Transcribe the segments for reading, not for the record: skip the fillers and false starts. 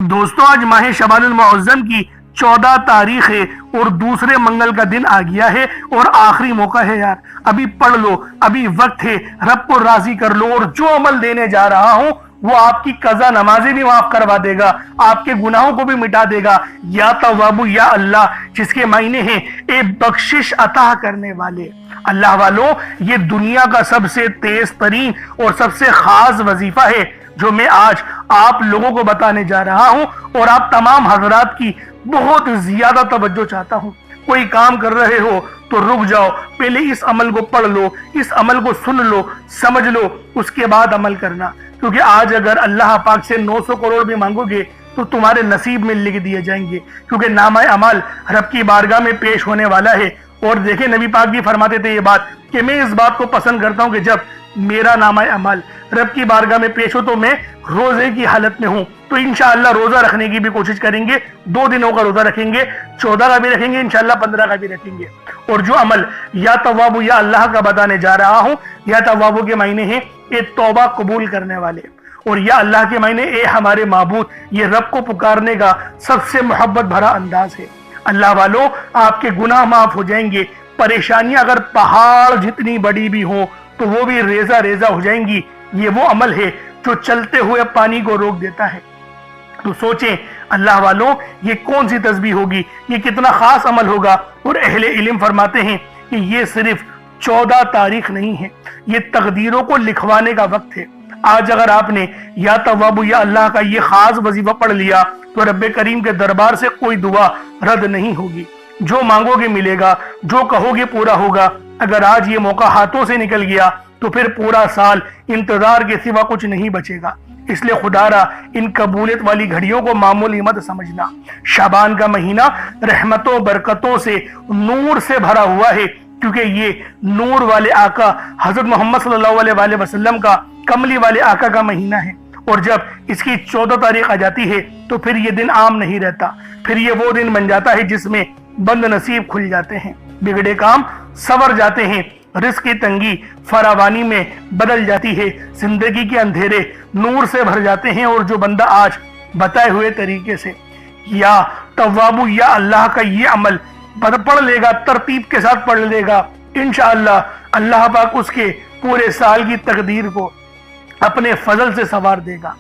دوستوں آج ماہ شعبان المعظم کی 14 تاریخ ہے اور دوسرے منگل کا دن آ گیا ہے اور آخری موقع ہے یار. ابھی پڑھ لو, ابھی وقت ہے, رب کو راضی کر لو اور جو عمل دینے جا رہا ہوں وہ آپ کی قضا نمازیں بھی معاف کروا دے گا, آپ کے گناہوں کو بھی مٹا دے گا. یا تواب یا اللہ, جس کے معنی ہیں اے بخشش عطا کرنے والے. اللہ والوں, یہ دنیا کا سب سے تیز ترین اور سب سے خاص وظیفہ ہے جو میں آج آپ لوگوں کو بتانے جا رہا ہوں اور آپ تمام حضرات کی بہت زیادہ توجہ چاہتا ہوں. کوئی کام کر رہے ہو تو رک جاؤ, پہلے اس عمل کو پڑھ لو, اس عمل کو سن لو, سمجھ لو, اس کے بعد عمل کرنا. کیونکہ آج اگر اللہ پاک سے 900 کروڑ بھی مانگو گے تو تمہارے نصیب میں لکھ دیے جائیں گے, کیونکہ نامہ اعمال رب کی بارگاہ میں پیش ہونے والا ہے. اور دیکھیں نبی پاک بھی فرماتے تھے یہ بات کہ میں اس بات کو پسند کرتا ہوں کہ جب میرا نامہ اعمال رب کی بارگاہ میں پیش ہو تو میں روزے کی حالت میں ہوں. تو انشاءاللہ روزہ رکھنے کی بھی کوشش کریں گے, 2 دنوں کا روزہ رکھیں گے, 14 کا بھی رکھیں گے, انشاءاللہ 15 کا بھی رکھیں گے. اور جو عمل یا تواب یا اللہ کا بتانے جا رہا ہوں, یا تواب کے معنی ہیں اے توبہ قبول کرنے والے, اور یا اللہ کے معنی اے ہمارے معبود, یہ رب کو پکارنے کا سب سے محبت بھرا انداز ہے. اللہ والوں, آپ کے گناہ معاف ہو جائیں گے, پریشانیاں اگر پہاڑ جتنی بڑی بھی ہوں تو وہ بھی ریزہ ریزہ ہو جائیں گی. یہ وہ عمل ہے جو چلتے ہوئے پانی کو روک دیتا ہے. تو سوچیں اللہ والوں, یہ کون سی تسبیح ہوگی, یہ کتنا خاص عمل ہوگا. اور اہل علم فرماتے ہیں کہ یہ صرف 14 تاریخ نہیں ہے, یہ تقدیروں کو لکھوانے کا وقت ہے. آج اگر آپ نے یا تواب یا اللہ کا یہ خاص وظیفہ پڑھ لیا تو رب کریم کے دربار سے کوئی دعا رد نہیں ہوگی. جو مانگو گے ملے گا, جو کہو گے پورا ہوگا. اگر آج یہ موقع ہاتھوں سے نکل گیا تو پھر پورا سال انتظار کے سوا کچھ نہیں بچے گا. اس لیے خدا را ان قبولیت والی گھڑیوں کو معمولی مت سمجھنا. شعبان کا مہینہ رحمتوں برکتوں سے نور سے بھرا ہوا ہے, کیونکہ یہ نور والے آقا حضرت محمد صلی اللہ علیہ وآلہ وسلم کا کملی والے آقا کا مہینہ ہے. اور جب اس کی 14 تاریخ آ جاتی ہے تو پھر یہ دن عام نہیں رہتا, پھر یہ وہ دن بن جاتا ہے جس میں بند نصیب کھل جاتے ہیں, بگڑے کام سنور جاتے ہیں, رزق کی تنگی فراوانی میں بدل جاتی ہے, زندگی کے اندھیرے نور سے بھر جاتے ہیں. اور جو بندہ آج بتائے ہوئے طریقے سے یا تواب یا اللہ کا یہ عمل پڑھ لے گا, ترتیب کے ساتھ پڑھ لے گا, انشاءاللہ اللہ پاک اس کے پورے سال کی تقدیر کو اپنے فضل سے سنوار دے گا.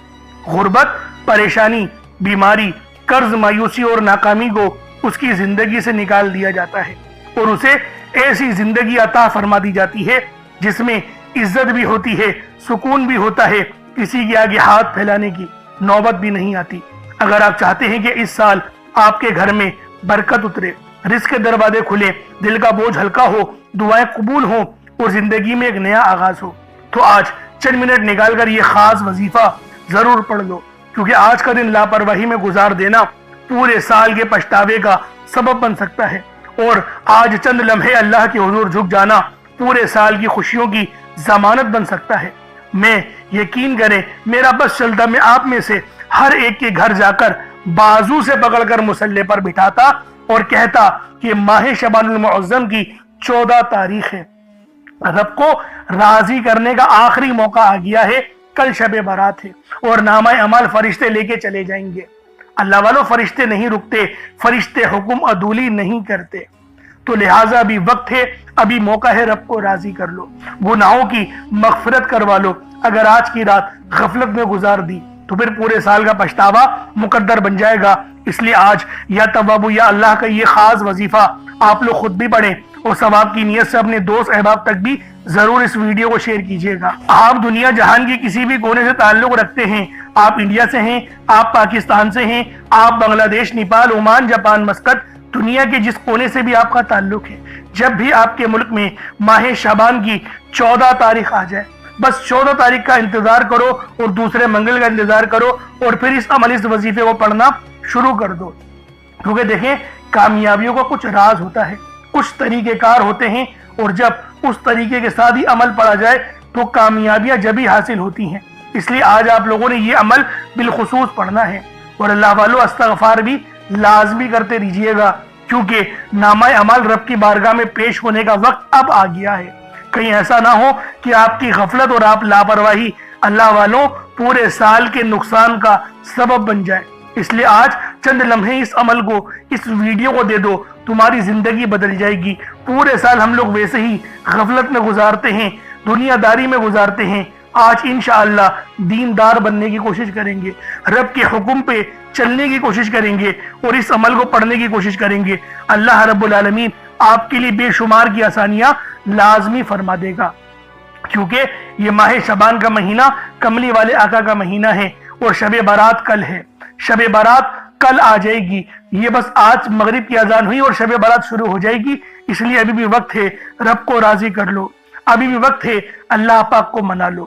غربت, پریشانی, بیماری, قرض, مایوسی اور ناکامی کو اس کی زندگی سے نکال دیا جاتا ہے اور اسے ایسی زندگی عطا فرما دی جاتی ہے جس میں عزت بھی ہوتی ہے, سکون بھی ہوتا ہے, کسی کے آگے ہاتھ پھیلانے کی نوبت بھی نہیں آتی. اگر آپ چاہتے ہیں کہ اس سال آپ کے گھر میں برکت اترے, رزق کے دروازے کھلے, دل کا بوجھ ہلکا ہو, دعائیں قبول ہوں اور زندگی میں ایک نیا آغاز ہو, تو آج چند منٹ نکال کر یہ خاص وظیفہ ضرور پڑھ لو. کیونکہ آج کا دن لاپرواہی میں گزار دینا پورے سال کے پچھتاوے کا سبب بن سکتا ہے, اور آج چند لمحے اللہ کے حضور جھک جانا پورے سال کی خوشیوں کی ضمانت بن سکتا ہے. میں یقین کریں, میرا بس چلتا میں آپ میں سے ہر ایک کے گھر جا کر بازو سے پکڑ کر مصلی پر بٹھاتا اور کہتا کہ ماہ شعبان المعظم کی 14 تاریخ ہے, رب کو راضی کرنے کا آخری موقع آ گیا ہے, کل شب برات ہے اور نامہ اعمال فرشتے لے کے چلے جائیں گے. اللہ والوں, فرشتے نہیں رکتے, فرشتے حکم عدولی نہیں کرتے. تو لہٰذا ابھی وقت ہے, ابھی موقع ہے, رب کو راضی کر لو, گناہوں کی مغفرت کروا لو. اگر آج کی رات غفلت میں گزار دی تو پھر پورے سال کا پچھتاوا مقدر بن جائے گا. اس لیے آج یا تواب یا اللہ کا یہ خاص وظیفہ آپ لوگ خود بھی پڑھیں اور ثواب کی نیت سے اپنے دوست احباب تک بھی ضرور اس ویڈیو کو شیئر کیجیے گا. آپ دنیا جہان کی کسی بھی کونے سے تعلق رکھتے ہیں, آپ انڈیا سے ہیں, آپ پاکستان سے ہیں, آپ بنگلہ دیش, نیپال, عمان, جاپان, مسقط, دنیا کے جس کونے سے بھی آپ کا تعلق ہے, جب بھی آپ کے ملک میں ماہ شعبان کی 14 تاریخ آ جائے, بس 14 تاریخ کا انتظار کرو اور دوسرے منگل کا انتظار کرو اور پھر اس عمل, اس وظیفے کو پڑھنا شروع کر دو. کیونکہ دیکھیں, کامیابیوں کا کچھ راز ہوتا ہے, کچھ طریقہ کار ہوتے ہیں, اور جب اس طریقے کے ساتھ ہی عمل پڑھا جائے تو کامیابیاں جبھی حاصل ہوتی ہیں. اس لیے آج آپ لوگوں نے یہ عمل بالخصوص پڑھنا ہے. اور اللہ والوں, استغفار بھی لازمی کرتے رہیے گا, کیونکہ نامہ اعمال رب کی بارگاہ میں پیش ہونے کا وقت اب آ گیا ہے. کہیں ایسا نہ ہو کہ آپ کی غفلت اور آپ لاپرواہی اللہ والوں پورے سال کے نقصان کا سبب بن جائے. اس لیے آج چند لمحے اس عمل کو، اس ویڈیو کو دے دو، تمہاری زندگی بدل جائے گی۔ پورے سال ہم لوگ ویسے ہی غفلت میں گزارتے ہیں، دنیا داری میں گزارتے ہیں۔ آج انشاءاللہ دیندار بننے کی کوشش کریں گے، رب کے حکم پہ چلنے کی کوشش کریں گے اور اس عمل کو پڑھنے کی کوشش کریں گے۔ اللہ رب العالمین آپ کے لیے بے شمار کی آسانیاں لازمی فرما دے گا، کیونکہ یہ ماہ شعبان کا مہینہ کملی والے آقا کا مہینہ ہے اور شب برات کل ہے۔ شب برات کل آ جائے گی، یہ بس آج مغرب کی اذان ہوئی اور شب برات شروع ہو جائے گی، اس لیے ابھی بھی وقت ہے، رب کو راضی کر لو، ابھی بھی وقت ہے، اللہ پاک کو منا لو۔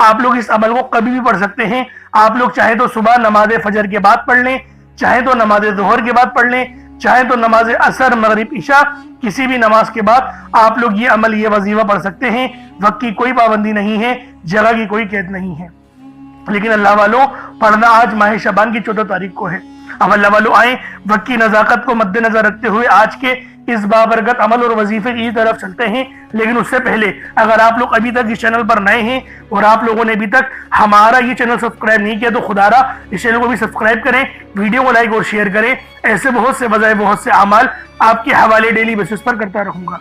آپ لوگ اس عمل کو کبھی بھی پڑھ سکتے ہیں، آپ لوگ چاہے تو صبح نماز فجر کے بعد پڑھ لیں، چاہے تو نماز ظہر کے بعد پڑھ لیں، چاہے تو نماز عصر مغرب عشاء کسی بھی نماز کے بعد آپ لوگ یہ عمل، یہ وظیفہ پڑھ سکتے ہیں۔ وقت کی کوئی پابندی نہیں ہے، جگہ کی کوئی قید نہیں ہے، لیکن اللہ والوں پڑھنا آج ماہ شعبان کی 14 تاریخ کو ہے۔ اب اللہ والوں آئیں وقت کی نزاکت کو مد نظر رکھتے ہوئے آج کے اس بابرکت عمل اور وظیفے کی طرف چلتے ہیں۔ لیکن اس سے پہلے اگر آپ لوگ ابھی تک اس چینل پر نئے ہیں اور آپ لوگوں نے ابھی تک ہمارا یہ چینل سبسکرائب نہیں کیا تو خدا را اس چینل کو بھی سبسکرائب کریں، ویڈیو کو لائک اور شیئر کریں۔ ایسے بہت سے بجائے بہت سے اعمال آپ کے حوالے ڈیلی بیسس پر کرتا رہوں گا۔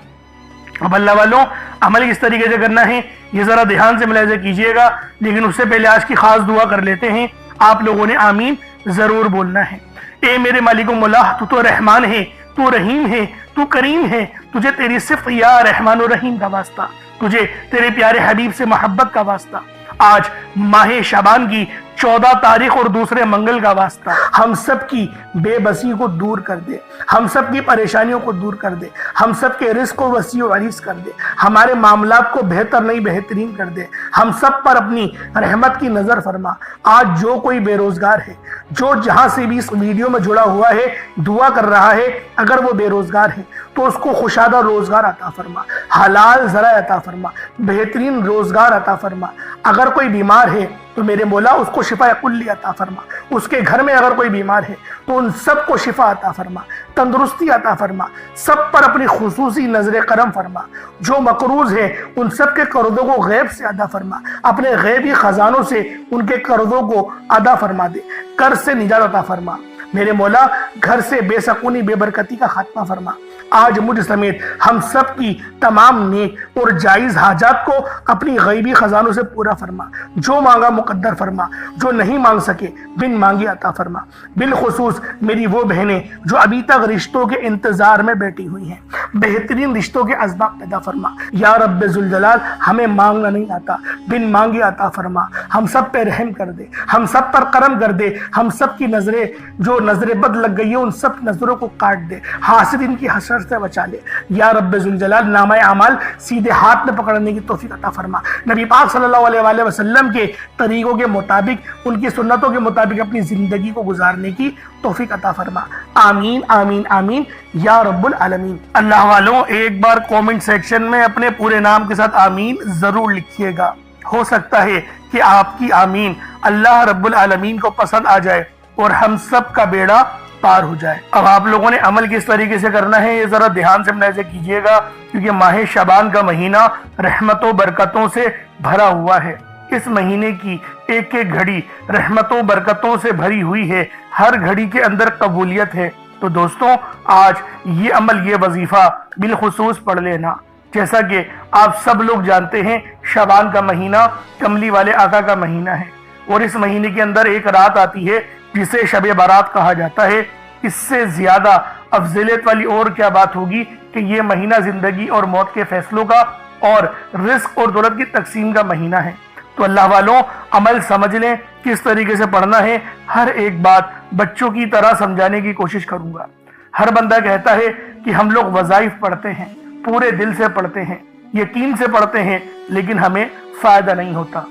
اب اللہ والوں عمل کس طریقے سے کرنا ہے یہ ذرا دھیان سے ملاحظہ کیجئے گا، لیکن اس سے پہلے آج کی خاص دعا کر لیتے ہیں۔ آپ لوگوں نے آمین ضرور بولنا ہے۔ اے میرے مالک و مولا، تو رحمان ہے، تو رحیم ہے، تو کریم ہے، تجھے تیری صفت یا رحمان و رحیم کا واسطہ، تجھے تیرے پیارے حبیب سے محبت کا واسطہ، آج ماہ شعبان کی 14 تاریخ اور دوسرے منگل کا واسطہ، ہم سب کی بے بسی کو دور کر دے، ہم سب کی پریشانیوں کو دور کر دے، ہم سب کے رزق کو وسیع و عریض کر دے، ہمارے معاملات کو بہتر نہیں بہترین کر دے، ہم سب پر اپنی رحمت کی نظر فرما۔ آج جو کوئی بے روزگار ہے، جو جہاں سے بھی اس ویڈیو میں جڑا ہوا ہے دعا کر رہا ہے، اگر وہ بے روزگار ہے تو اس کو خوشادہ روزگار عطا فرما، حلال ذرائع عطا فرما، بہترین روزگار عطا فرما۔ اگر کوئی بیمار ہے تو میرے مولا اس کو شفا کلی عطا فرما، اس کے گھر میں اگر کوئی بیمار ہے تو ان سب کو شفا عطا فرما، تندرستی عطا فرما، سب پر اپنی خصوصی نظر کرم فرما۔ جو مقروض ہیں ان سب کے قرضوں کو غیب سے ادا فرما، اپنے غیبی خزانوں سے ان کے قرضوں کو ادا فرما دے، قرض سے نجات عطا فرما۔ میرے مولا گھر سے بے سکونی بے برکتی کا خاتمہ فرما۔ آج مجھ سمیت ہم سب کی تمام نیک اور جائز حاجات کو اپنی غیبی خزانوں سے پورا فرما، جو مانگا مقدر فرما، جو نہیں مانگ سکے بن مانگی عطا فرما۔ بالخصوص میری وہ بہنیں جو ابھی تک رشتوں کے انتظار میں بیٹھی ہوئی ہیں، بہترین رشتوں کے اسباب پیدا فرما۔ یا رب ذوالجلال ہمیں مانگنا نہیں آتا، بن مانگی عطا فرما۔ ہم سب پہ رحم کر دے، ہم سب پر کرم کر دے، ہم سب کی نظریں جو نظر بد لگ گئی ہے ان سب نظروں کو کاٹ دے، حاسدین کی حسد سے بچا لے۔ یا رب ذوالجلال نامہ اعمال سیدھے ہاتھ میں پکڑنے کی توفیق عطا فرما۔ نبی پاک صلی اللہ علیہ وآلہ وسلم کے طریقوں کے مطابق، ان کی سنتوں کے مطابق اپنی زندگی کو گزارنے کی توفیق عطا فرما۔ آمین آمین آمین یا رب العالمین۔ اللہ والوں ایک بار کومنٹ سیکشن میں اپنے پورے نام کے ساتھ آمین ضرور لکھیے گا، ہو سکتا ہے کہ آپ کی آمین اللہ رب العالمین کو پسند آ جائے اور ہم سب کا بیڑا پار ہو جائے۔ اب آپ لوگوں نے عمل کس طریقے سے کرنا ہے یہ ذرا دھیان سے ملاحظہ کیجئے گا، کیونکہ ماہ شعبان کا مہینہ رحمتوں برکتوں سے بھرا ہوا ہے۔ اس مہینے کی ایک ایک گھڑی رحمتوں برکتوں سے بھری ہوئی ہے، ہر گھڑی کے اندر قبولیت ہے۔ تو دوستوں آج یہ عمل، یہ وظیفہ بالخصوص پڑھ لینا۔ جیسا کہ آپ سب لوگ جانتے ہیں شعبان کا مہینہ کملی والے آقا کا مہینہ ہے، اور اس مہینے کے اندر ایک رات آتی ہے جسے شب برات کہا جاتا ہے۔ اس سے زیادہ افضلیت والی اور کیا بات ہوگی کہ یہ مہینہ زندگی اور موت کے فیصلوں کا اور رزق اور دولت کی تقسیم کا مہینہ ہے۔ تو اللہ والوں عمل سمجھ لیں کس طریقے سے پڑھنا ہے، ہر ایک بات بچوں کی طرح سمجھانے کی کوشش کروں گا۔ ہر بندہ کہتا ہے کہ ہم لوگ وظائف پڑھتے ہیں، پورے دل سے پڑھتے ہیں، یقین سے پڑھتے ہیں، لیکن ہمیں فائدہ نہیں ہوتا۔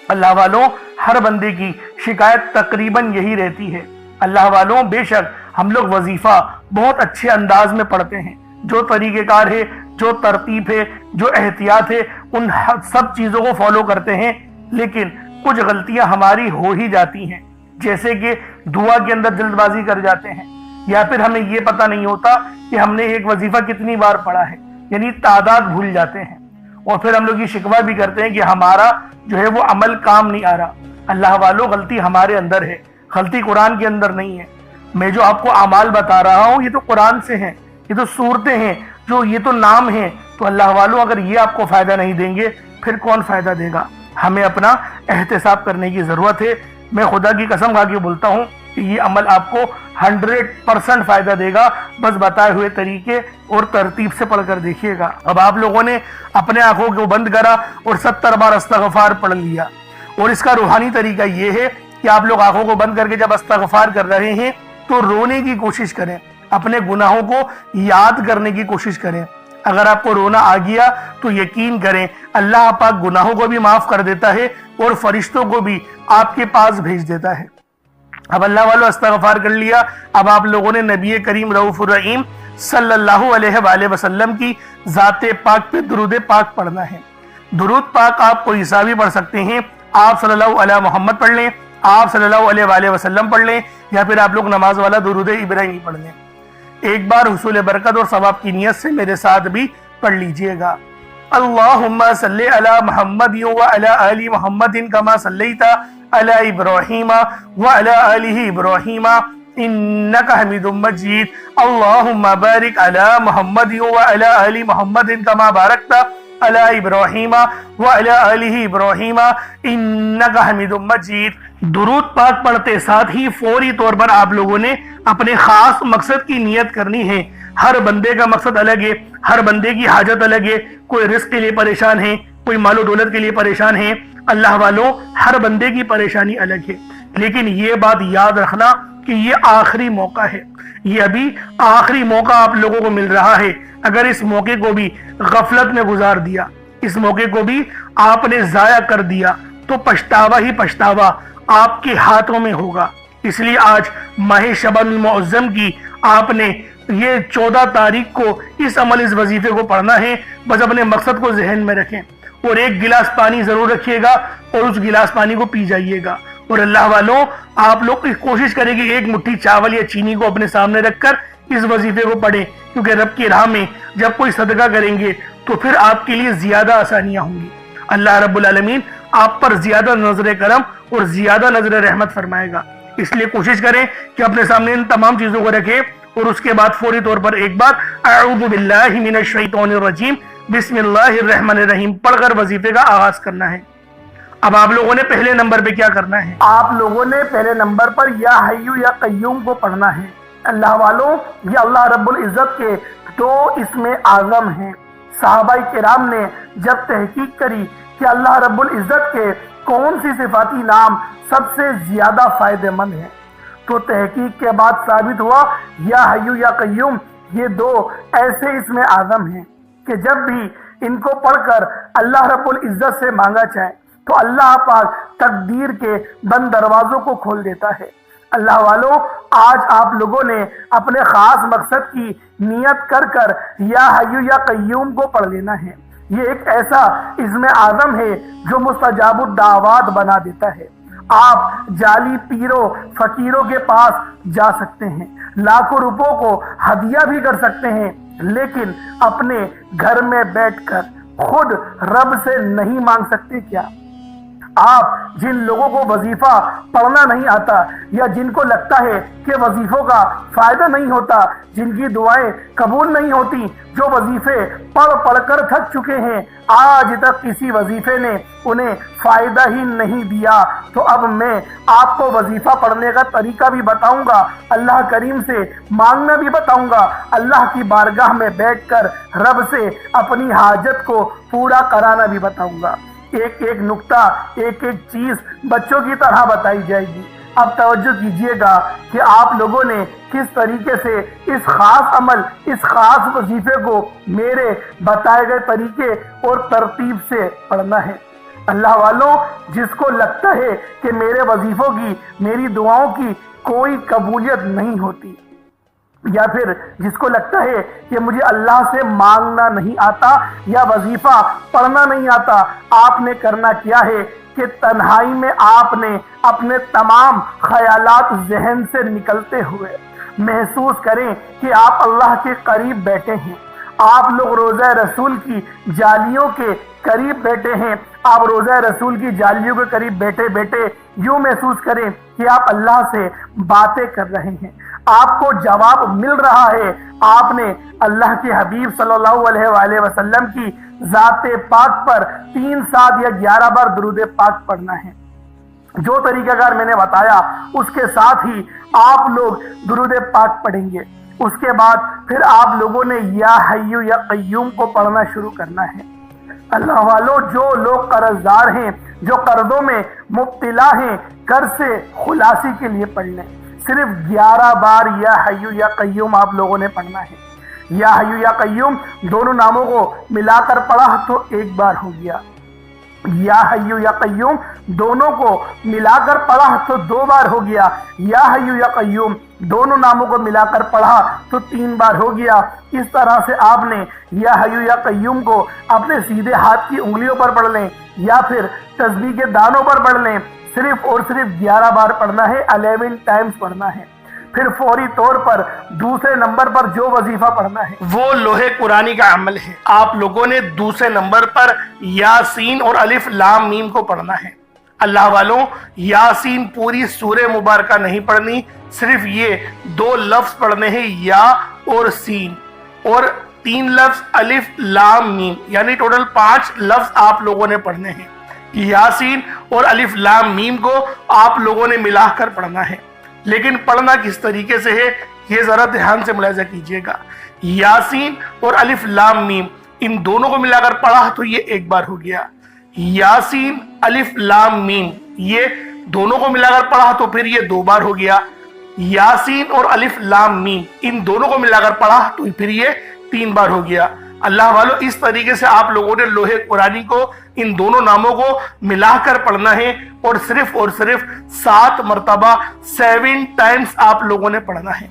اللہ والوں ہر بندے کی شکایت تقریباً یہی رہتی ہے۔ اللہ والوں بے شک ہم لوگ وظیفہ بہت اچھے انداز میں پڑھتے ہیں، جو طریقہ کار ہے، جو ترتیب ہے، جو احتیاط ہے، ان سب چیزوں کو فالو کرتے ہیں، لیکن کچھ غلطیاں ہماری ہو ہی جاتی ہیں، جیسے کہ دعا کے اندر جلد بازی کر جاتے ہیں، یا پھر ہمیں یہ پتہ نہیں ہوتا کہ ہم نے ایک وظیفہ کتنی بار پڑھا ہے، یعنی تعداد بھول جاتے ہیں، اور پھر ہم لوگ یہ شکوہ بھی کرتے ہیں کہ ہمارا جو ہے وہ عمل کام نہیں آ رہا۔ اللہ والوں غلطی ہمارے اندر ہے، غلطی قرآن کے اندر نہیں ہے۔ میں جو آپ کو اعمال بتا رہا ہوں یہ تو قرآن سے ہیں، یہ تو صورتیں ہیں، جو یہ تو نام ہیں۔ تو اللہ والوں اگر یہ آپ کو فائدہ نہیں دیں گے پھر کون فائدہ دے گا؟ ہمیں اپنا احتساب کرنے کی ضرورت ہے۔ میں خدا کی قسم کھا کے بولتا ہوں کہ یہ عمل آپ کو 100% فائدہ دے گا، بس بتائے ہوئے طریقے اور ترتیب سے پڑھ کر دیکھیے گا۔ اب آپ لوگوں نے اپنے آنکھوں کو بند کرا اور 70 بار استغفار پڑھ لیا، اور اس کا روحانی طریقہ یہ ہے کہ آپ لوگ آنکھوں کو بند کر کے جب استغفار کر رہے ہیں تو رونے کی کوشش کریں، اپنے گناہوں کو یاد کرنے کی کوشش کریں۔ اگر آپ کو رونا آ گیا تو یقین کریں اللہ پاک گناہوں کو بھی معاف کر دیتا ہے اور فرشتوں کو بھی آپ کے پاس بھیج دیتا ہے۔ اب اللہ والو استغفار کر لیا، اب آپ لوگوں نے نبی کریم رؤوف الرحیم صلی اللہ علیہ وآلہ وسلم کی ذات پاک پہ درود پاک پڑھنا ہے۔ درود پاک آپ کوئی سا بھی پڑھ سکتے ہیں، آپ صلی اللہ علیہ محمد پڑھ لیں، آپ صلی اللہ علیہ وآلہ وسلم پڑھ لیں، یا پھر آپ لوگ نماز والا درود ابراہیمی پڑھ لیں۔ ایک بار حصول برکت اور ثواب کی نیت سے میرے ساتھ بھی پڑھ لیجئے گا۔ اللہم صلی علی محمد وعلی آل محمد کما صلیت علی ابراہیم وعلی آل ابراہیم انک حمید مجید۔ اللہم بارک علی محمد وعلی آل محمد کما بارکت علی ابراہیم وعلی آل ابراہیم انک حمید مجید۔ درود پاک پڑھتے ساتھ ہی فوری طور پر آپ لوگوں نے اپنے خاص مقصد کی نیت کرنی ہے۔ ہر بندے کا مقصد الگ ہے، ہر بندے کی حاجت الگ ہے، کوئی رزق کے لیے پریشان ہے، کوئی مال و دولت کے لیے پریشان ہے۔ اللہ والوں ہر بندے کی پریشانی الگ ہے، لیکن یہ بات یاد رکھنا کہ یہ آخری موقع ہے، یہ ابھی آخری موقع آپ لوگوں کو مل رہا ہے۔ اگر اس موقع کو بھی غفلت میں گزار دیا، اس موقع کو بھی آپ نے ضائع کر دیا تو پچھتاوا ہی پچھتاوا آپ کے ہاتھوں میں ہوگا۔ اس لیے آج ماہ شعبان المعظم کی آپ نے یہ 14 تاریخ کو اس عمل اس وظیفے کو پڑھنا ہے۔ بس اپنے مقصد کو ذہن میں رکھیں اور ایک گلاس پانی ضرور رکھیے گا اور اس گلاس پانی کو پی جائیے گا۔ اور اللہ والوں آپ لوگ کوشش کریں کہ ایک مٹھی چاول یا چینی کو اپنے سامنے رکھ کر اس وظیفے کو پڑھیں، کیونکہ رب کی راہ میں جب کوئی صدقہ کریں گے تو پھر آپ کے لیے زیادہ آسانیاں ہوں گی۔ اللہ رب العالمین آپ پر زیادہ نظر کرم اور زیادہ نظر رحمت فرمائے گا۔ اس لیے کوشش کریں کہ اپنے سامنے ان تمام چیزوں کو رکھیں اور اس کے بعد فوری طور پر ایک بار اعوذ باللہ من الشیطان الرجیم بسم اللہ الرحمن الرحیم پڑھ کر وظیفے کا آغاز کرنا ہے۔ اب آپ لوگوں نے پہلے نمبر پہ کیا کرنا ہے؟ آپ لوگوں نے پہلے نمبر پر یا حیو یا قیوم کو پڑھنا ہے۔ اللہ والوں یہ اللہ رب العزت کے 2 اسم اعظم ہیں۔ صحابہ کرام نے جب تحقیق کری کہ اللہ رب العزت کے کون سی صفاتی نام سب سے زیادہ فائدہ مند ہیں تو تحقیق کے بعد ثابت ہوا یا حیو یا قیوم یہ 2 ایسے اسم اعظم ہیں کہ جب بھی ان کو پڑھ کر اللہ رب العزت سے مانگا جائے تو اللہ پاک تقدیر کے بند دروازوں کو کھول دیتا ہے۔ اللہ والوں آج آپ لوگوں نے اپنے خاص مقصد کی نیت کر کر یا حیو یا قیوم کو پڑھ لینا ہے۔ یہ ایک ایسا اسم اعظم ہے جو مستجاب الدعوات بنا دیتا ہے۔ آپ جعلی پیروں فقیروں کے پاس جا سکتے ہیں، لاکھوں روپوں کو ہدیہ بھی کر سکتے ہیں، لیکن اپنے گھر میں بیٹھ کر خود رب سے نہیں مانگ سکتے کیا؟ آپ جن لوگوں کو وظیفہ پڑھنا نہیں آتا یا جن کو لگتا ہے کہ وظیفوں کا فائدہ نہیں ہوتا، جن کی دعائیں قبول نہیں ہوتی، جو وظیفے پڑھ کر تھک چکے ہیں، آج تک کسی وظیفے نے انہیں فائدہ ہی نہیں دیا، تو اب میں آپ کو وظیفہ پڑھنے کا طریقہ بھی بتاؤں گا، اللہ کریم سے مانگنا بھی بتاؤں گا، اللہ کی بارگاہ میں بیٹھ کر رب سے اپنی حاجت کو پورا کرانا بھی بتاؤں گا۔ ایک ایک نقطہ ایک ایک چیز بچوں کی طرح بتائی جائے گی۔ اب توجہ کیجئے گا کہ آپ لوگوں نے کس طریقے سے اس خاص عمل اس خاص وظیفے کو میرے بتائے گئے طریقے اور ترتیب سے پڑھنا ہے۔ اللہ والوں جس کو لگتا ہے کہ میرے وظیفوں کی میری دعاؤں کی کوئی قبولیت نہیں ہوتی، یا پھر جس کو لگتا ہے کہ مجھے اللہ سے مانگنا نہیں آتا یا وظیفہ پڑھنا نہیں آتا، آپ نے کرنا کیا ہے کہ تنہائی میں آپ نے اپنے تمام خیالات ذہن سے نکلتے ہوئے محسوس کریں کہ آپ اللہ کے قریب بیٹھے ہیں، آپ لوگ روضہ رسول کی جالیوں کے قریب بیٹھے ہیں، آپ روزہ رسول کی جالیوں کے قریب بیٹھے بیٹھے یوں محسوس کریں کہ آپ اللہ سے باتیں کر رہے ہیں، آپ کو جواب مل رہا ہے۔ آپ نے اللہ کے حبیب صلی اللہ علیہ وآلہ وسلم کی ذات پاک پر 3 7 یا 11 بار درود پاک پڑھنا ہے۔ جو طریقہ کار میں نے بتایا اس کے ساتھ ہی آپ لوگ درود پاک پڑھیں گے۔ اس کے بعد پھر آپ لوگوں نے یا حی یا قیوم کو پڑھنا شروع کرنا ہے۔ اللہ والو، جو لوگ قرض دار ہیں، جو قرضوں میں مبتلا ہیں، قرض سے خلاصی کے لیے پڑھ لیں۔ صرف 11 بار یا حی یا قیوم آپ لوگوں نے پڑھنا ہے۔ یا حی یا قیوم دونوں ناموں کو ملا کر پڑھا تو 1 بار ہو گیا، یا حی یا قیوم دونوں کو ملا کر پڑھا تو 2 بار ہو گیا، یا حی یا قیوم دونوں ناموں کو ملا کر پڑھا تو 3 بار ہو گیا۔ اس طرح سے آپ نے یا حی یا قیوم کو اپنے سیدھے ہاتھ کی انگلیوں پر پڑھ لیں یا پھر تسبیح کے دانوں پر پڑھ لیں۔ صرف اور صرف 11 بار پڑھنا ہے، 11 ٹائمز پڑھنا ہے۔ پھر فوری طور پر دوسرے نمبر پر جو وظیفہ پڑھنا ہے وہ لوح قرآنی کا عمل ہے۔ آپ لوگوں نے دوسرے نمبر پر یاسین اور الف لام میم کو پڑھنا ہے۔ اللہ والوں، یاسین پوری سورہ مبارکہ نہیں پڑھنی، صرف یہ 2 لفظ پڑھنے ہیں، یا اور سین، اور 3 لفظ الف لام میم، یعنی ٹوٹل 5 لفظ آپ لوگوں نے پڑھنے ہیں۔ یاسین اور الف لام میم کو آپ لوگوں نے ملا کر پڑھنا ہے، لیکن پڑھنا کس طریقے سے ہے یہ ذرا دھیان سے ملاحظہ کیجئے گا۔ یاسین اور الف لام میم ان دونوں کو ملا کر پڑھا تو یہ 1 بار ہو گیا، یاسین الف لام میم یہ دونوں کو ملا کر پڑھا تو پھر یہ 2 بار ہو گیا، یاسین اور الف لام میم ان دونوں کو ملا کر پڑھا تو پھر یہ 3 بار ہو گیا۔ اللہ والو، اس طریقے سے آپ لوگوں نے لوح قرآنی کو ان دونوں ناموں کو ملا کر پڑھنا ہے، اور صرف 7 مرتبہ 7 ٹائمز آپ لوگوں نے پڑھنا ہے۔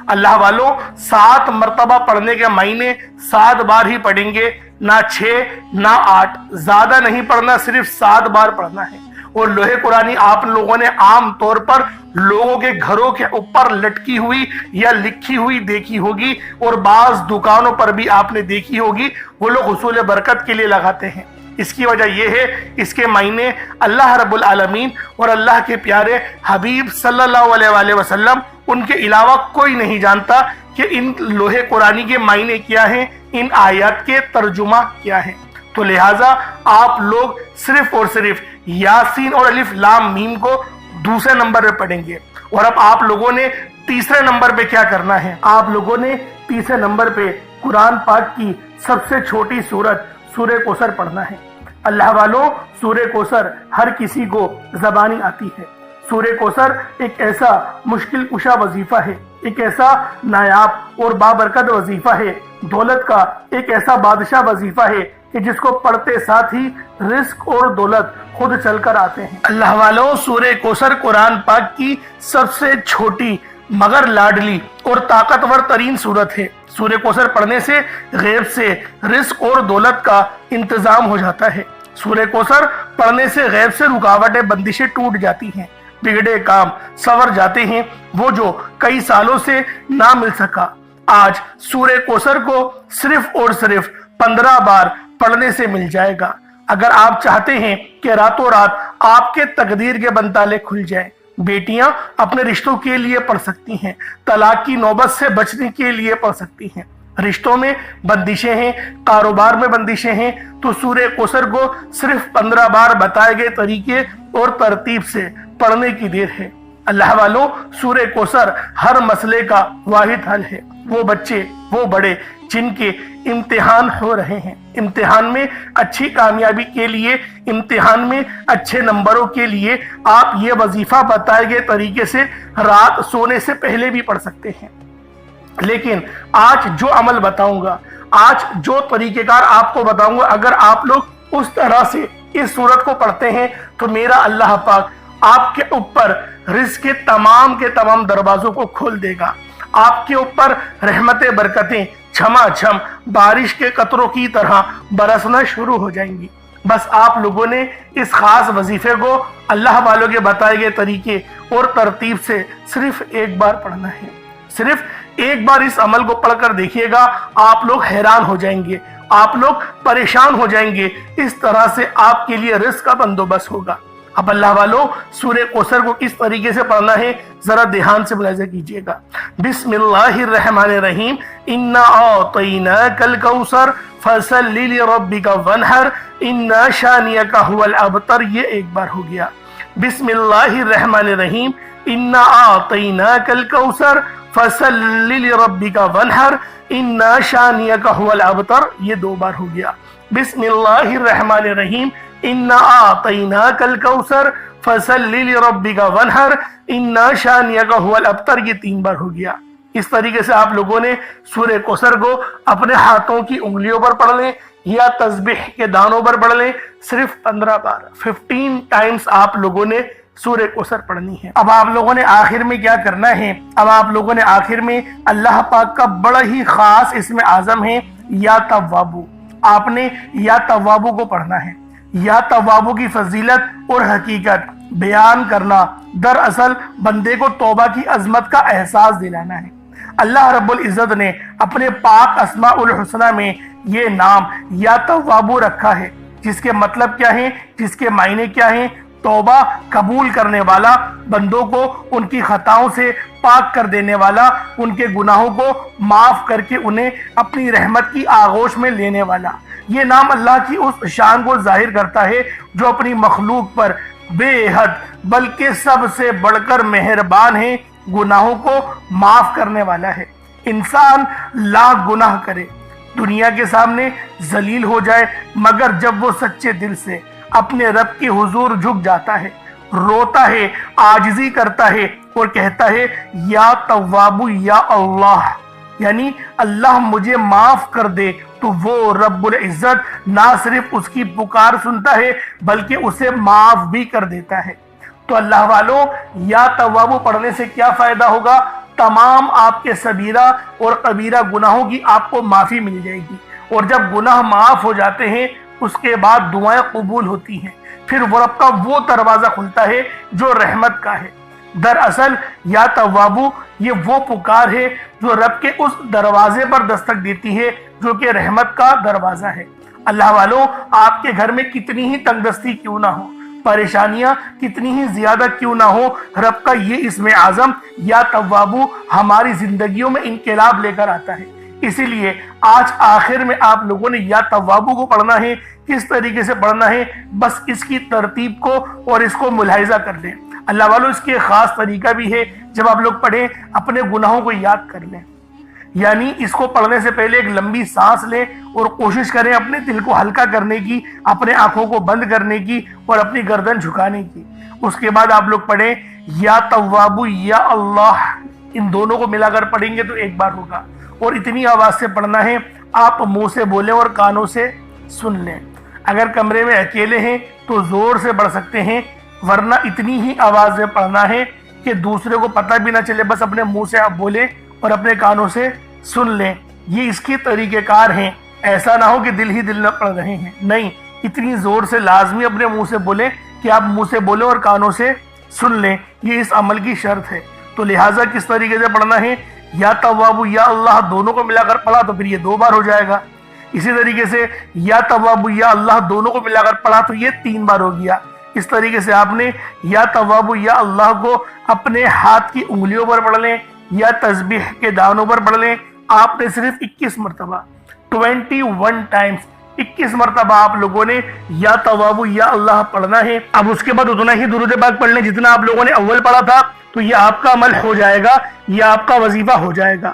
اللہ والو، 7 مرتبہ پڑھنے کے معنی 7 بار ہی پڑھیں گے، نہ 6 نہ 8، زیادہ نہیں پڑھنا، صرف 7 بار پڑھنا ہے۔ اور لوح قرآنی آپ لوگوں نے عام طور پر لوگوں کے گھروں کے اوپر لٹکی ہوئی یا لکھی ہوئی دیکھی ہوگی، اور بعض دکانوں پر بھی آپ نے دیکھی ہوگی، وہ لوگ حصول برکت کے لیے لگاتے ہیں۔ اس کی وجہ یہ ہے، اس کے معنی اللہ رب العالمین اور اللہ کے پیارے حبیب صلی اللہ علیہ وآلہ وسلم ان کے علاوہ کوئی نہیں جانتا کہ ان لوح قرآنی کے معنی کیا ہیں، ان آیات کے ترجمہ کیا ہیں۔ تو لہٰذا آپ لوگ صرف اور صرف یاسین اور الف لام میم کو دوسرے نمبر پہ پڑھیں گے۔ اور اب آپ لوگوں نے تیسرے نمبر پہ کیا کرنا ہے؟ آپ لوگوں نے تیسرے نمبر پہ قرآن پاک کی سب سے چھوٹی سورت سورہ کوثر پڑھنا ہے۔ اللہ والوں، سورہ کوثر ہر کسی کو زبانی آتی ہے۔ سورہ کوثر ایک ایسا مشکل کشا وظیفہ ہے، ایک ایسا نایاب اور بابرکت وظیفہ ہے، دولت کا ایک ایسا بادشاہ وظیفہ ہے کہ جس کو پڑھتے ساتھ ہی رزق اور دولت خود چل کر آتے ہیں۔ اللہ والوں، سورہ کوثر قرآن پاک کی سب سے چھوٹی مگر لاڈلی اور طاقتور ترین سورت ہے۔ سورہ کوثر پڑھنے سے غیب سے رزق اور دولت کا انتظام ہو جاتا ہے۔ سورہ کوثر پڑھنے سے غیب سے رکاوٹیں بندشیں ٹوٹ جاتی ہیں، بگڑے کام سنور جاتے ہیں، وہ جو کئی سالوں سے نہ مل سکا آج سورہ کوثر کو صرف اور صرف 15 بار پڑھنے سے مل جائے گا۔ اگر آپ چاہتے ہیں کہ راتوں رات آپ کے تقدیر کے بنتالے کھل جائیں، بیٹیاں اپنے رشتوں کے لیے پڑھ سکتی ہیں، طلاق کی نوبت سے بچنے کے لیے پڑھ سکتی ہیں، رشتوں میں بندشیں ہیں، کاروبار میں بندشیں ہیں، تو سورہ کوثر کو صرف 15 بار بتائے گئے طریقے اور ترتیب سے پڑھنے کی دیر ہے۔ اللہ والوں، سورہ کوثر ہر مسئلے کا واحد حل ہے۔ وہ بچے، وہ بڑے جن کے امتحان ہو رہے ہیں، امتحان میں اچھی کامیابی کے لیے، امتحان میں اچھے نمبروں کے لیے آپ یہ وظیفہ بتائے گئے طریقے سے رات سونے سے پہلے بھی پڑھ سکتے ہیں۔ لیکن آج جو عمل بتاؤں گا، آج جو طریقہ کار آپ کو بتاؤں گا، اگر آپ لوگ اس طرح سے اس سورت کو پڑھتے ہیں تو میرا اللہ پاک آپ کے اوپر رزق کے تمام دروازوں کو کھول دے گا۔ آپ کے اوپر رحمتیں، برکتیں جھما جھم بارش کے قطروں کی طرح برسنا شروع ہو جائیں گی۔ بس آپ لوگوں نے اس خاص وظیفے کو اللہ والوں کے بتائے گئے طریقے اور ترتیب سے صرف 1 بار پڑھنا ہے۔ صرف 1 بار اس عمل کو پڑھ کر دیکھیے گا، آپ لوگ حیران ہو جائیں گے آپ لوگ پریشان ہو جائیں گے، اس طرح سے آپ کے لیے رزق کا بندوبست ہوگا۔ اب اللہ والوں سورہ کوثر کو کس طریقے سے پڑھنا ہے ذرا دھیان سے ملاحظہ کیجئے گا۔ بسم اللہ الرحمن الرحیم، انا اعطیناک الکوثر فصل لربک وانحر ان شانئک هو الابتر، یہ ایک بار ہو گیا۔ بسم اللہ الرحمن الرحیم، انا اعطیناک الکوثر فصل لربک وانحر ان شانئک هو الابتر، یہ دو بار ہو گیا۔ بسم اللہ الرحمن الرحیم، انا اعطیناک الکوثر فصل لربک وانحر ان شانئک هو الابتر، یہ تین بار ہو گیا۔ اس طریقے سے آپ لوگوں نے سورہ کوثر کو اپنے ہاتھوں کی انگلیوں پر پڑھ لیں یا تسبیح کے دانوں پر پڑھ لیں، صرف 15 بار 15 ٹائمز آپ لوگوں نے سورہ کوثر پڑھنی ہے۔ اب آپ لوگوں نے آخر میں کیا کرنا ہے؟ اب آپ لوگوں نے آخر میں اللہ پاک کا بڑا ہی خاص اسم اعظم ہے یا توابو، آپ نے یا توابو کو پڑھنا ہے۔ یا توابو کی فضیلت اور حقیقت بیان کرنا دراصل بندے کو توبہ کی عظمت کا احساس دلانا ہے۔ اللہ رب العزت نے اپنے پاک اسماء الحسنہ میں یہ نام یا توابو رکھا ہے، جس کے مطلب کیا ہیں، جس کے معنی کیا ہیں؟ توبہ قبول کرنے والا، بندوں کو ان کی خطاؤں سے پاک کر دینے والا، ان کے گناہوں کو معاف کر کے انہیں اپنی رحمت کی آغوش میں لینے والا۔ یہ نام اللہ کی اس شان کو ظاہر کرتا ہے جو اپنی مخلوق پر بے حد بلکہ سب سے بڑھ کر مہربان ہے، گناہوں کو معاف کرنے والا ہے۔ انسان لاکھ گناہ کرے، دنیا کے سامنے ذلیل ہو جائے، مگر جب وہ سچے دل سے اپنے رب کے حضور جھک جاتا ہے، روتا ہے، عاجزی کرتا ہے اور کہتا ہے یا توابو یا اللہ، یعنی اللہ مجھے معاف کر دے، تو وہ رب العزت نہ صرف اس کی پکار سنتا ہے بلکہ اسے معاف بھی کر دیتا ہے۔ تو اللہ والوں یا توابو پڑھنے سے کیا فائدہ ہوگا؟ تمام آپ کے صغیرہ اور کبیرہ گناہوں کی آپ کو معافی مل جائے گی، اور جب گناہ معاف ہو جاتے ہیں اس کے بعد دعائیں قبول ہوتی ہیں، پھر وہ رب کا وہ دروازہ کھلتا ہے جو رحمت کا ہے۔ دراصل یا توابو یہ وہ پکار ہے جو رب کے اس دروازے پر دستک دیتی ہے جو کہ رحمت کا دروازہ ہے۔ اللہ والوں آپ کے گھر میں کتنی ہی تنگ دستی کیوں نہ ہو، پریشانیاں کتنی ہی زیادہ کیوں نہ ہو، رب کا یہ اسم اعظم یا توابو ہماری زندگیوں میں انقلاب لے کر آتا ہے۔ اسی لیے آج آخر میں آپ لوگوں نے یا توابو کو پڑھنا ہے۔ کس طریقے سے پڑھنا ہے؟ بس اس کی ترتیب کو اور اس کو ملاحظہ کر لیں۔ اللہ والوں اس کے خاص طریقہ بھی ہے، جب آپ لوگ پڑھیں اپنے گناہوں کو یاد کر لیں، یعنی اس کو پڑھنے سے پہلے ایک لمبی سانس لیں اور کوشش کریں اپنے دل کو ہلکا کرنے کی، اپنے آنکھوں کو بند کرنے کی اور اپنی گردن جھکانے کی۔ اس کے بعد آپ لوگ پڑھیں یا توابو یا اللہ، ان دونوں کو ملا کر پڑھیں گے تو ایک بار ہوگا، اور اتنی آواز سے پڑھنا ہے آپ منہ سے بولیں اور کانوں سے سن لیں۔ اگر کمرے میں اکیلے ہیں تو زور سے پڑھ سکتے ہیں، ورنہ اتنی ہی آواز میں پڑھنا ہے کہ دوسرے کو پتہ بھی نہ چلے، بس اپنے منہ سے آپ بولیں اور اپنے کانوں سے سن لیں۔ یہ اس کی طریقہ کار ہیں، ایسا نہ ہو کہ دل ہی دل نہ پڑھ رہے ہیں، نہیں، اتنی زور سے لازمی اپنے منہ سے بولیں کہ آپ منہ سے بولیں اور کانوں سے سن لیں، یہ اس عمل کی شرط ہے۔ تو لہٰذا کس طریقے سے پڑھنا ہے؟ یا توابو یا اللہ دونوں کو ملا کر پڑھا تو پھر یہ 2 بار ہو جائے گا۔ اسی طریقے سے یا توابو یا اللہ دونوں کو ملا کر پڑھا تو یہ 3 بار ہو گیا۔ اس طریقے سے آپ نے یا توابو یا اللہ کو اپنے ہاتھ کی انگلیوں پر پڑھ لیں یا تسبیح کے دانوں پر پڑھ لیں۔ آپ نے صرف 21 مرتبہ 21 ٹائمز 21 مرتبہ آپ لوگوں نے یا توابو یا اللہ پڑھنا ہے۔ اب اس کے بعد اتنا ہی درود پاک پڑھ لیں جتنا آپ لوگوں نے اول پڑھا تھا، تو یہ آپ کا عمل ہو جائے گا، یہ آپ کا وظیفہ ہو جائے گا۔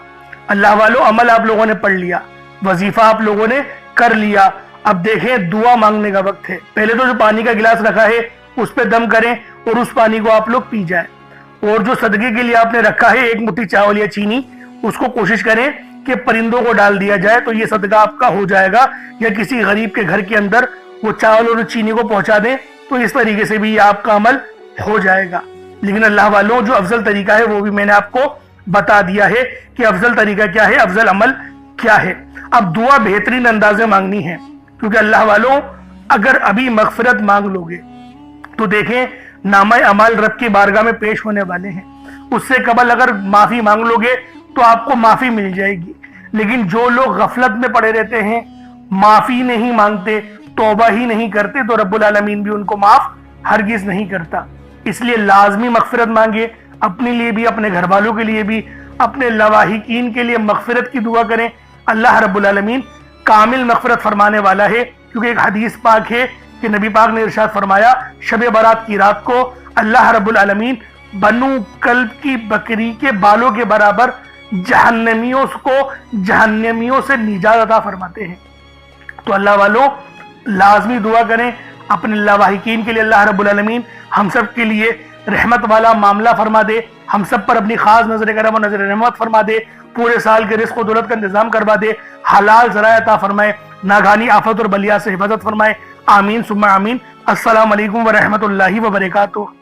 اللہ والو عمل آپ لوگوں نے پڑھ لیا، وظیفہ آپ لوگوں نے کر لیا۔ اب دیکھیں دعا مانگنے کا وقت ہے۔ پہلے تو جو پانی کا گلاس رکھا ہے اس پہ دم کریں اور اس پانی کو آپ لوگ پی جائیں، اور جو صدقے کے لیے آپ نے رکھا ہے 1 مٹھی چاول یا چینی، اس کو کوشش کریں کہ پرندوں کو ڈال دیا جائے تو یہ صدقہ آپ کا ہو جائے گا، یا کسی غریب کے گھر کے اندر وہ چاول اور چینی کو پہنچا دیں تو اس طریقے سے بھی یہ آپ کا عمل ہو جائے گا۔ لیکن اللہ والوں جو افضل طریقہ ہے وہ بھی میں نے آپ کو بتا دیا ہے کہ افضل طریقہ کیا ہے، افضل عمل کیا ہے۔ اب دعا بہترین انداز میں مانگنی ہے، کیونکہ اللہ والوں اگر ابھی مغفرت مانگ لوگے تو دیکھیں نامہ اعمال رب کی بارگاہ میں پیش ہونے والے ہیں، اس سے قبل اگر معافی مانگ لوگے تو آپ کو معافی مل جائے گی۔ لیکن جو لوگ غفلت میں پڑے رہتے ہیں معافی نہیں مانگتے، توبہ ہی نہیں کرتے، تو رب العالمین بھی ان کو معاف ہرگز نہیں کرتا۔ اس لیے لازمی مغفرت مانگے، اپنے لیے بھی، اپنے گھر والوں کے لیے بھی، اپنے لواحقین کے لیے مغفرت کی دعا کریں۔ اللہ رب العالمین کامل مغفرت فرمانے والا ہے، کیونکہ ایک حدیث پاک ہے کہ نبی پاک نے ارشاد فرمایا شب برات کی رات کو اللہ رب العالمین بنو کلب کی بکری کے بالوں کے برابر جہنمیوں کو جہنمیوں سے نجات عطا فرماتے ہیں۔ تو اللہ والوں لازمی دعا کریں اپنے لواحقین کے لیے، اللہ رب العالمین ہم سب کے لیے رحمت والا معاملہ فرما دے، ہم سب پر اپنی خاص نظر کرم و نظر رحمت فرما دے، پورے سال کے رزق و دولت کا انتظام کروا دے، حلال ذرائع عطا فرمائے، ناگہانی آفت اور بلیات سے حفاظت فرمائے، آمین ثم آمین۔ السلام علیکم ورحمۃ اللہ وبرکاتہ۔